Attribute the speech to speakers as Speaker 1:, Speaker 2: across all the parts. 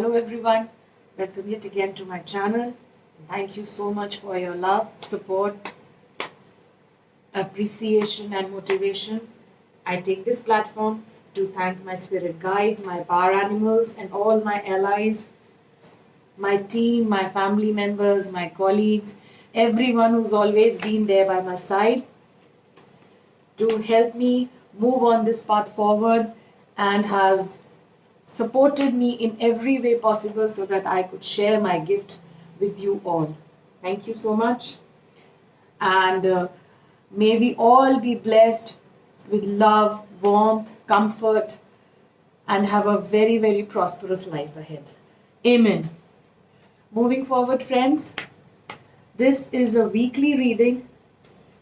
Speaker 1: Hello everyone, welcome yet again to my channel. Thank you so much for your love, support, appreciation and motivation. I take this platform to thank my spirit guides, my power animals and all my allies, my team, my family members, my colleagues, everyone who's always been there by my side to help me move on this path forward and has supported me in every way possible so that I could share my gift with you all. Thank you so much. And may we all be blessed with love, warmth, comfort, and have a very, very prosperous life ahead. Amen. Moving forward, friends, this is a weekly reading.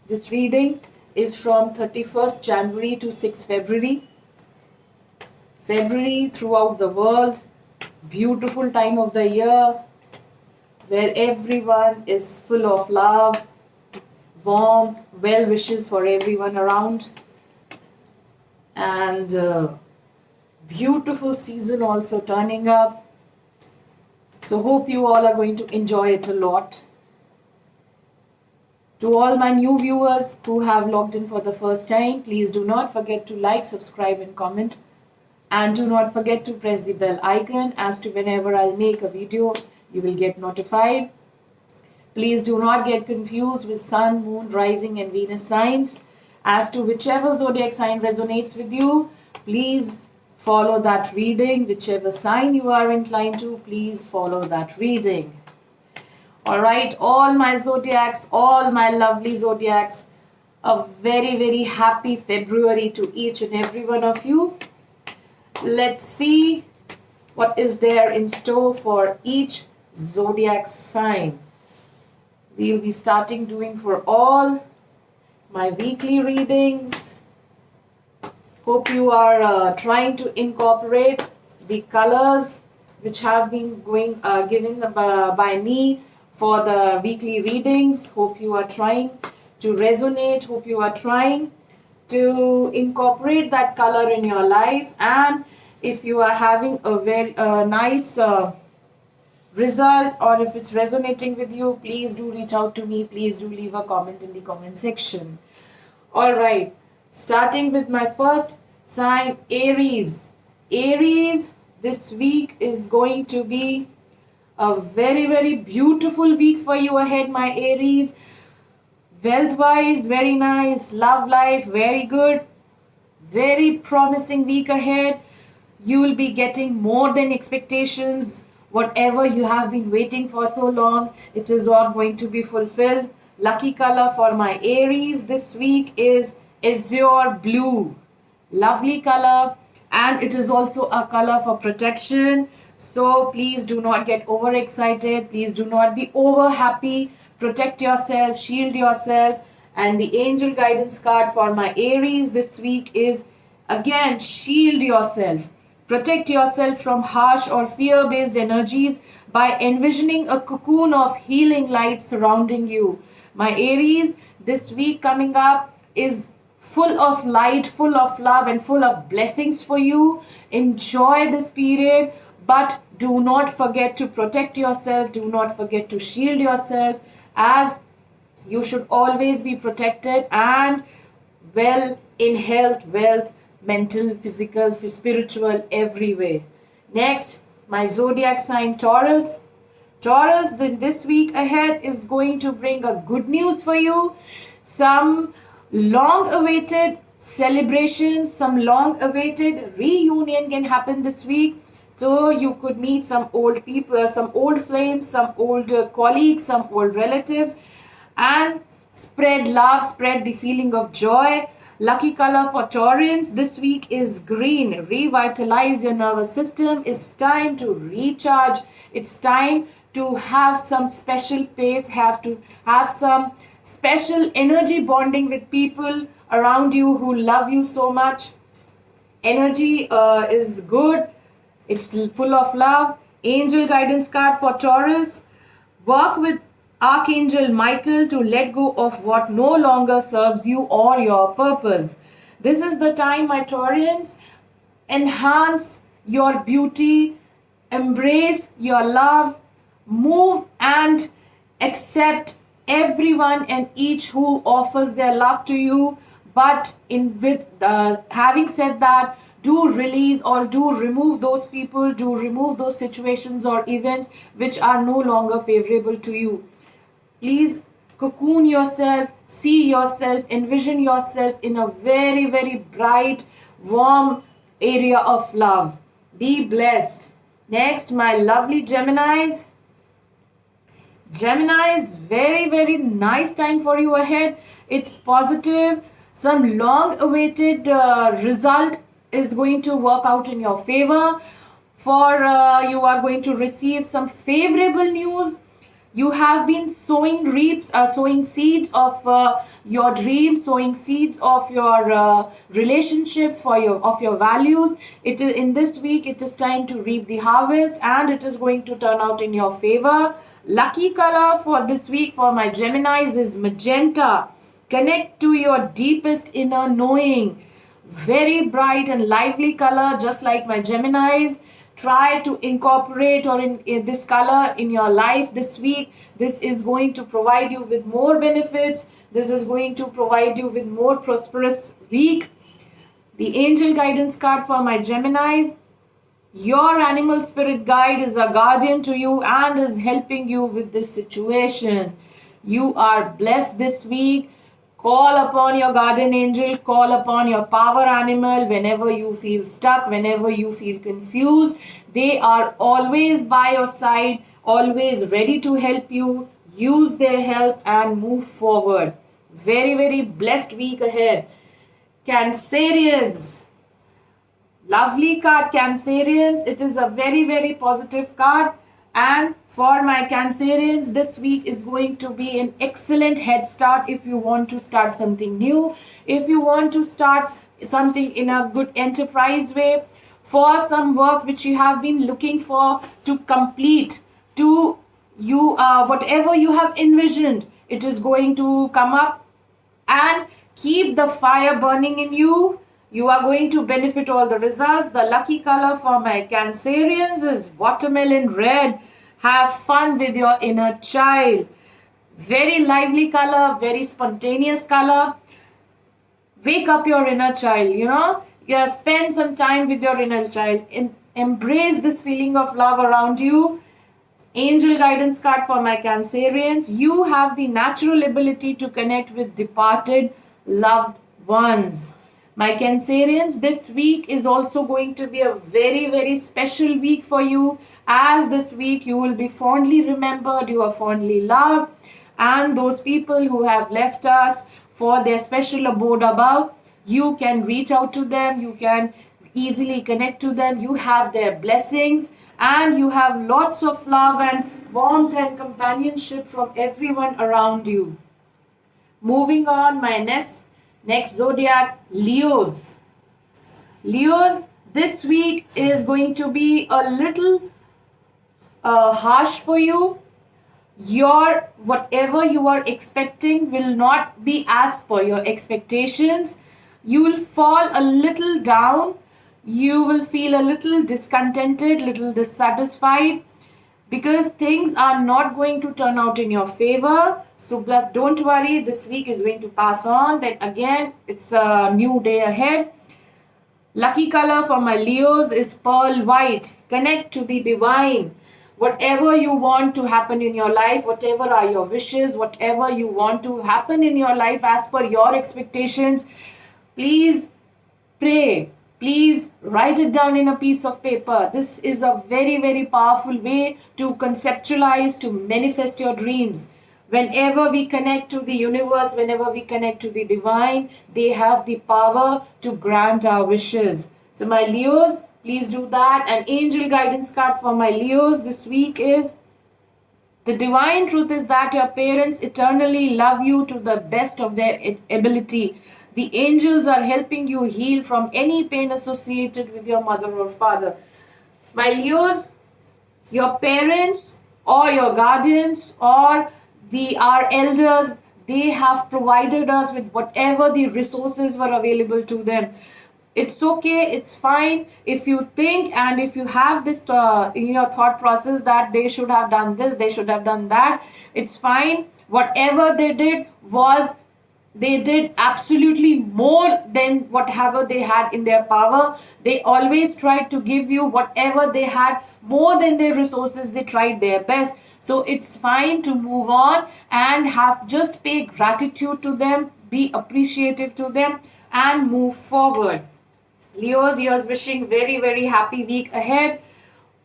Speaker 1: This reading is from 31st January to 6th February. February throughout the world, beautiful time of the year where everyone is full of love, warmth, well wishes for everyone around, and beautiful season also turning up. So hope you all are going to enjoy it a lot. To all my new viewers who have logged in for the first time, please do not forget to like, subscribe and comment. And do not forget to press the bell icon as to whenever I'll make a video, you will get notified. Please do not get confused with Sun, Moon, Rising and Venus signs. As to whichever zodiac sign resonates with you, please follow that reading. Whichever sign you are inclined to, please follow that reading. Alright, all my zodiacs, all my lovely zodiacs, a very, very happy February to each and every one of you. Let's see what is there in store for each zodiac sign. We'll be starting doing for all my weekly readings. Hope you are trying to incorporate the colors which have been given by me for the weekly readings. Hope you are trying to resonate. Hope you are trying to incorporate that color in your life, and if you are having a very nice result, or if it's resonating with you, please do reach out to me. Please do leave a comment in the comment section. All right, starting with my first sign, Aries. Aries, this week is going to be a very, very beautiful week for you ahead, my Aries. Wealth-wise, very nice. Love life, very good. Very promising week ahead. You will be getting more than expectations. Whatever you have been waiting for so long, it is all going to be fulfilled. Lucky color for my Aries this week is azure blue. Lovely color, and it is also a color for protection. So please do not get overexcited. Please do not be over happy. Protect yourself, shield yourself. And the angel guidance card for my Aries this week is, again, shield yourself. Protect yourself from harsh or fear-based energies by envisioning a cocoon of healing light surrounding you. My Aries, this week coming up is full of light, full of love and full of blessings for you. Enjoy this period, but do not forget to protect yourself. Do not forget to shield yourself, as you should always be protected and well in health, wealth, mental, physical, spiritual, every way. Next, my zodiac sign, Taurus. Taurus, this week ahead is going to bring a good news for you. Some long-awaited celebrations, some long-awaited reunion can happen this week. So you could meet some old people, some old flames, some old colleagues, some old relatives, and spread love, spread the feeling of joy. Lucky color for Taurians this week is green. Revitalize your nervous system. It's time to recharge. It's time to have some special pace, have to have some special energy bonding with people around you who love you so much. Energy is good. It's full of love. Angel guidance card for Taurus. Work with Archangel Michael to let go of what no longer serves you or your purpose. This is the time, my Taurians, enhance your beauty, embrace your love, move and accept everyone and each who offers their love to you. But in with having said that, do release or do remove those people, do remove those situations or events which are no longer favorable to you. Please cocoon yourself, see yourself, envision yourself in a very, very bright, warm area of love. Be blessed. Next, my lovely Geminis. Geminis, very, very nice time for you ahead. It's positive. Some long awaited result is going to work out in your favor. For you are going to receive some favorable news. You have been sowing seeds of your dreams, sowing seeds of your relationships, of your values. It is in this week. It is time to reap the harvest, and it is going to turn out in your favor. Lucky color for this week for my Geminis is magenta. Connect to your deepest inner knowing. Very bright and lively color, just like my Geminis. Try to incorporate or in this color in your life this week. This is going to provide you with more benefits. This is going to provide you with more prosperous week. The angel guidance card for my Geminis. Your animal spirit guide is a guardian to you and is helping you with this situation. You are blessed this week. Call upon your guardian angel, call upon your power animal whenever you feel stuck, whenever you feel confused. They are always by your side, always ready to help you. Use their help and move forward. Very, very blessed week ahead. Cancerians. Lovely card, Cancerians. It is a very, very positive card. And for my Cancerians, this week is going to be an excellent head start if you want to start something new, if you want to start something in a good enterprise way, for some work which you have been looking for to complete, to you whatever you have envisioned, it is going to come up, and keep the fire burning in you. You are going to benefit all the results. The lucky color for my Cancerians is watermelon red. Have fun with your inner child. Very lively color, very spontaneous color. Wake up your inner child, Yeah, spend some time with your inner child. Embrace this feeling of love around you. Angel guidance card for my Cancerians. You have the natural ability to connect with departed loved ones. My Cancerians, this week is also going to be a very, very special week for you, as this week you will be fondly remembered, you are fondly loved, and those people who have left us for their special abode above, you can reach out to them, you can easily connect to them, you have their blessings, and you have lots of love and warmth and companionship from everyone around you. Moving on, my next zodiac, Leos. Leos, this week is going to be a little harsh for you. Your whatever you are expecting will not be as per your expectations. You will fall a little down. You will feel a little discontented, little dissatisfied, because things are not going to turn out in your favor. So don't worry, this week is going to pass on. Then again, it's a new day ahead. Lucky color for my Leos is pearl white. Connect to the divine. Whatever you want to happen in your life, whatever are your wishes, whatever you want to happen in your life as per your expectations, please pray. Please write it down in a piece of paper. This is a very, very powerful way to conceptualize, to manifest your dreams. Whenever we connect to the universe, whenever we connect to the divine, they have the power to grant our wishes. So my Leos, please do that. An angel guidance card for my Leos this week is, the divine truth is that your parents eternally love you to the best of their ability. The angels are helping you heal from any pain associated with your mother or father. My Leos, your parents or your guardians or our elders, they have provided us with whatever the resources were available to them. It's okay, it's fine. If you think and if you have this in your thought process that they should have done this, they should have done that, it's fine. Whatever they did was, they did absolutely more than whatever they had in their power. They always tried to give you whatever they had, more than their resources. They tried their best. So it's fine to move on and have just pay gratitude to them, be appreciative to them, and move forward. Leos, here's wishing very, very happy week ahead.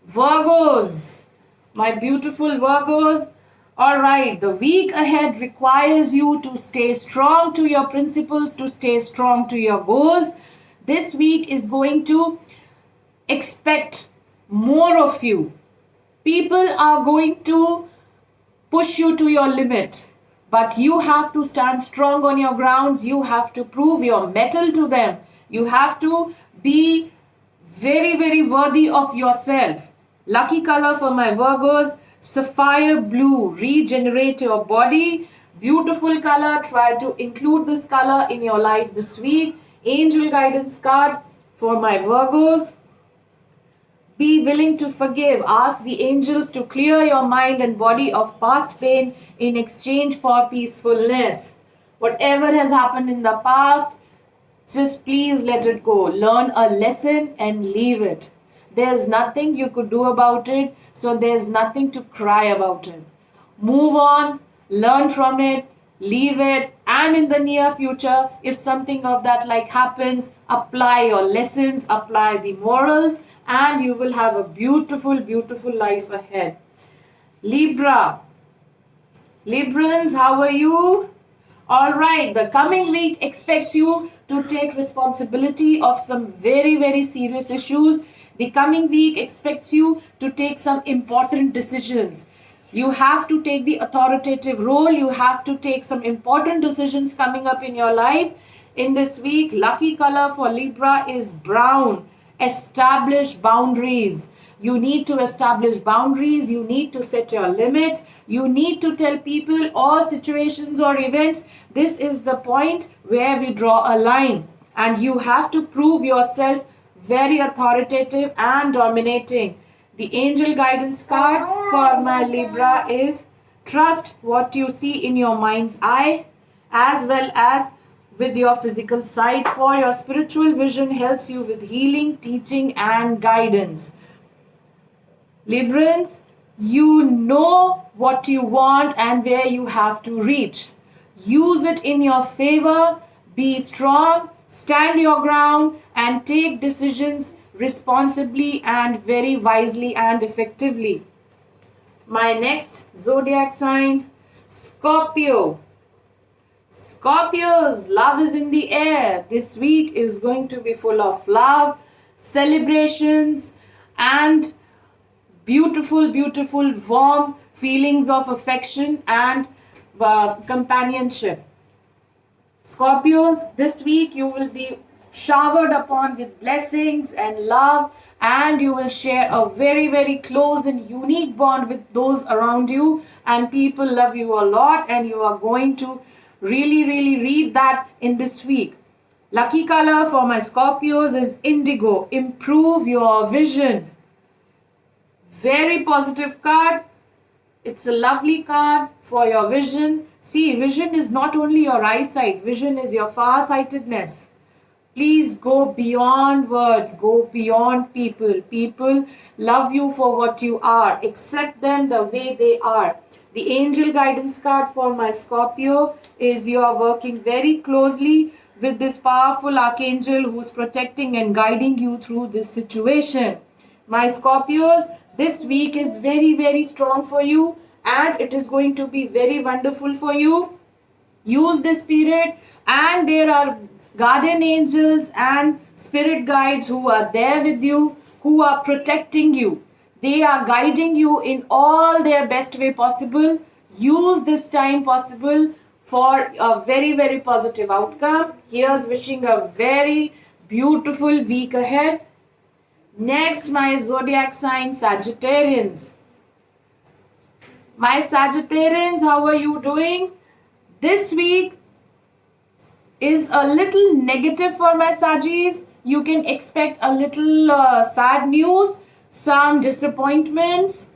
Speaker 1: Virgos, my beautiful Virgos. All right, the week ahead requires you to stay strong to your principles, to stay strong to your goals. This week is going to expect more of you. People are going to push you to your limit, but you have to stand strong on your grounds. You have to prove your mettle to them. You have to be very, very worthy of yourself. Lucky color for my Virgos, sapphire blue. Regenerate your body. Beautiful color. Try to include this color in your life this week. Angel guidance card for my Virgos. Be willing to forgive. Ask the angels to clear your mind and body of past pain in exchange for peacefulness. Whatever has happened in the past, just please let it go. Learn a lesson and leave it. There's nothing you could do about it, so there's nothing to cry about it. Move on, learn from it, leave it, and in the near future, if something of that like happens, apply your lessons, apply the morals, and you will have a beautiful, beautiful life ahead. Libra. Librans, how are you? All right, the coming week expects you to take responsibility of some very, very serious issues. The coming week expects you to take some important decisions. You have to take the authoritative role. You have to take some important decisions coming up in your life in this week. Lucky color for Libra is brown. Establish boundaries. You need to establish boundaries. You need to set your limits. You need to tell people or situations or events, this is the point where we draw a line. And you have to prove yourself very authoritative and dominating. The angel guidance card for my Libra is trust what you see in your mind's eye as well as with your physical sight, for your spiritual vision helps you with healing, teaching, and guidance. Librans, you know what you want and where you have to reach. Use it in your favor. Be strong, stand your ground, and take decisions responsibly and very wisely and effectively. My next zodiac sign, Scorpio. Scorpios, love is in the air. This week is going to be full of love, celebrations, and beautiful, beautiful, warm feelings of affection and companionship. Scorpios, this week you will be showered upon with blessings and love, and you will share a very, very close and unique bond with those around you, and people love you a lot, and you are going to really, really read that in this week. Lucky color for my Scorpios is indigo. Improve your vision. Very positive card. It's a lovely card for your vision. See, vision is not only your eyesight, vision is your far-sightedness. Please go beyond words, go beyond people. People love you for what you are. Accept them the way they are. The angel guidance card for my Scorpio is you are working very closely with this powerful archangel who's protecting and guiding you through this situation. My Scorpios, this week is very, very strong for you, and it is going to be very wonderful for you. Use this period, and there are guardian angels and spirit guides who are there with you, who are protecting you. They are guiding you in all their best way possible. Use this time possible for a very, very positive outcome. Here's wishing a very beautiful week ahead. Next, my zodiac sign, Sagittarians. My Sagittarians, how are you doing? This week is a little negative for my Sagis. you can expect a little sad news, some disappointments.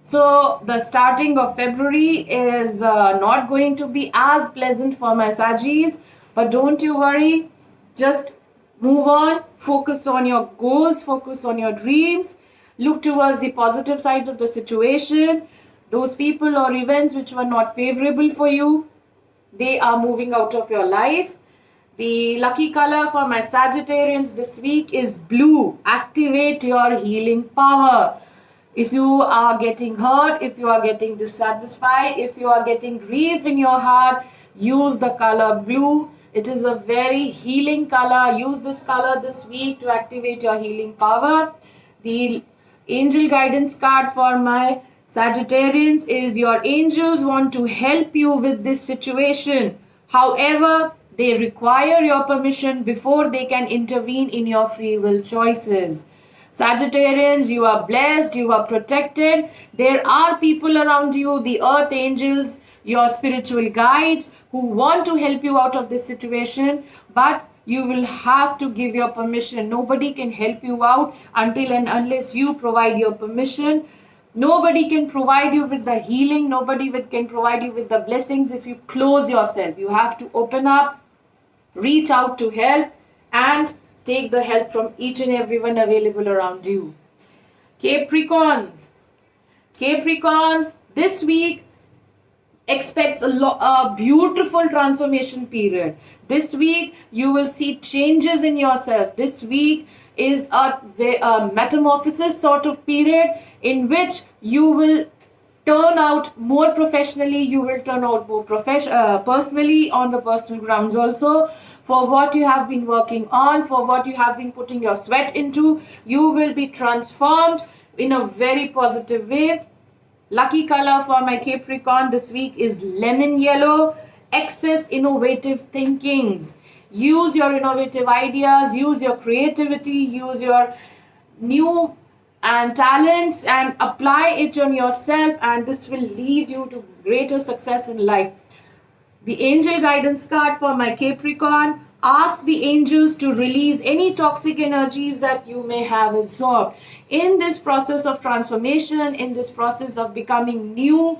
Speaker 1: So the starting of February is not going to be as pleasant for my Sagis, but don't you worry. Just move on, focus on your goals, focus on your dreams, look towards the positive sides of the situation. Those people or events which were not favorable for you, they are moving out of your life. The lucky color for my Sagittarians this week is blue. Activate your healing power. If you are getting hurt, if you are getting dissatisfied, if you are getting grief in your heart, use the color blue. It is a very healing color. Use this color this week to activate your healing power. The angel guidance card for my Sagittarians is your angels want to help you with this situation. However, they require your permission before they can intervene in your free will choices. Sagittarians, you are blessed, you are protected. There are people around you, the earth angels, your spiritual guides who want to help you out of this situation, but you will have to give your permission. Nobody can help you out until and unless you provide your permission. Nobody can provide you with the healing. Nobody can provide you with the blessings if you close yourself. You have to open up, reach out to help, and take the help from each and everyone available around you. Capricorn. Capricorns, this week expects a beautiful transformation period. This week you will see changes in yourself. This week is a metamorphosis sort of period in which you will turn out more professionally, you will turn out more personally on the personal grounds also. For what you have been working on, for what you have been putting your sweat into, you will be transformed in a very positive way. Lucky color for my Capricorn this week is lemon yellow. Excess innovative thinkings. Use your innovative ideas, use your creativity, use your new and talents and apply it on yourself, and this will lead you to greater success in life. The angel guidance card for my Capricorn, ask the angels to release any toxic energies that you may have absorbed. In this process of transformation, in this process of becoming new,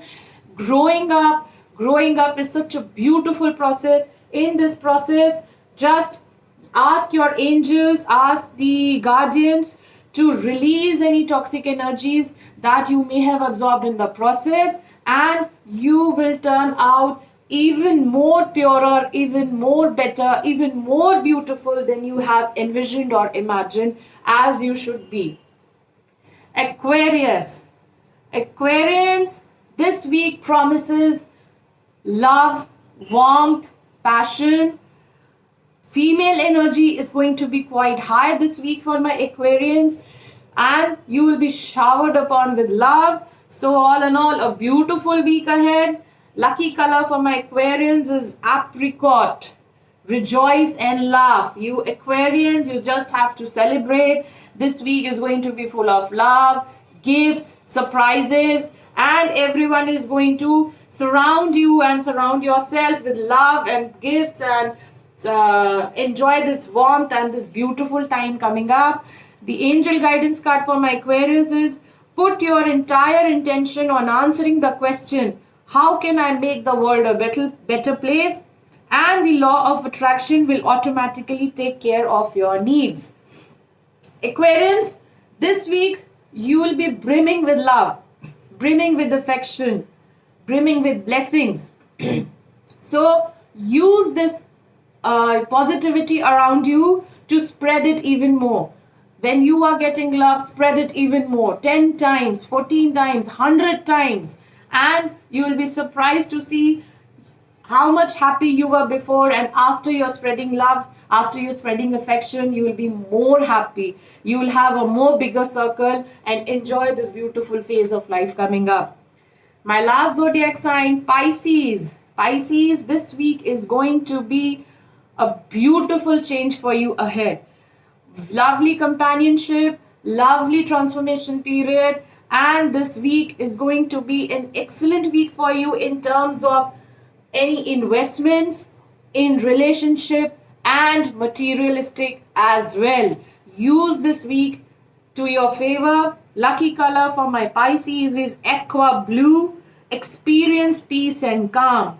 Speaker 1: growing up is such a beautiful process. In this process, just ask your angels, ask the guardians to release any toxic energies that you may have absorbed in the process, and you will turn out even more purer, even more better, even more beautiful than you have envisioned or imagined, as you should be. Aquarius. Aquarians, this week promises love, warmth, passion. Female energy is going to be quite high this week for my Aquarians, and you will be showered upon with love. So all in all, a beautiful week ahead. Lucky color for my Aquarians is apricot. Rejoice and laugh. You Aquarians, you just have to celebrate. This week is going to be full of love, gifts, surprises, and everyone is going to surround you and surround yourself with love and gifts, and enjoy this warmth and this beautiful time coming up. The angel guidance card for my Aquarius is put your entire intention on answering the question, how can I make the world a better place? And the law of attraction will automatically take care of your needs. Aquarians, this week you will be brimming with love, brimming with affection, brimming with blessings. So use this positivity around you to spread it even more. When you are getting love, spread it even more. 10 times, 14 times, 100 times. And you will be surprised to see how much happy you were before, and after you're spreading love, after you're spreading affection, you will be more happy. You will have a more bigger circle and enjoy this beautiful phase of life coming up. My last zodiac sign, Pisces. Pisces, this week is going to be a beautiful change for you ahead. Lovely companionship, lovely transformation period, and this week is going to be an excellent week for you in terms of any investments in relationship and materialistic as well. Use this week to your favor. Lucky color for my Pisces is aqua blue. Experience peace and calm.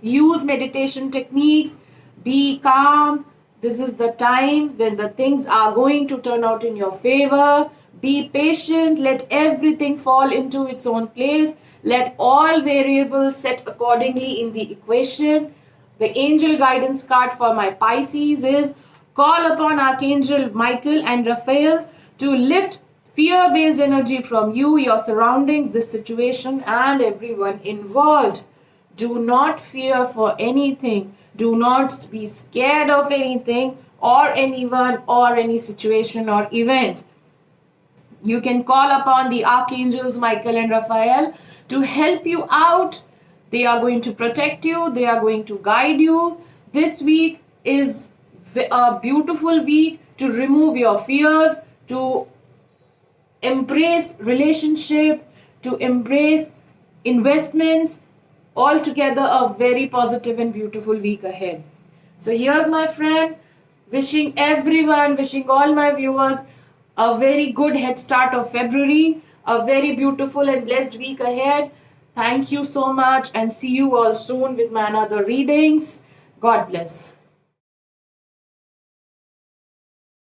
Speaker 1: Use meditation techniques. Be calm. This is the time when the things are going to turn out in your favor. Be patient. Let everything fall into its own place. Let all variables set accordingly in the equation. The angel guidance card for my Pisces is call upon Archangel Michael and Raphael to lift fear-based energy from you, your surroundings, this situation, and everyone involved. Do not fear for anything. Do not be scared of anything or anyone or any situation or event. You can call upon the archangels Michael and Raphael to help you out. They are going to protect you. They are going to guide you. This week is a beautiful week to remove your fears, to embrace relationship, to embrace investments. Altogether a very positive and beautiful week ahead. So here's my friend, wishing everyone, wishing all my viewers a very good head start of February, a very beautiful and blessed week ahead. Thank you so much and see you all soon with my another readings. God bless.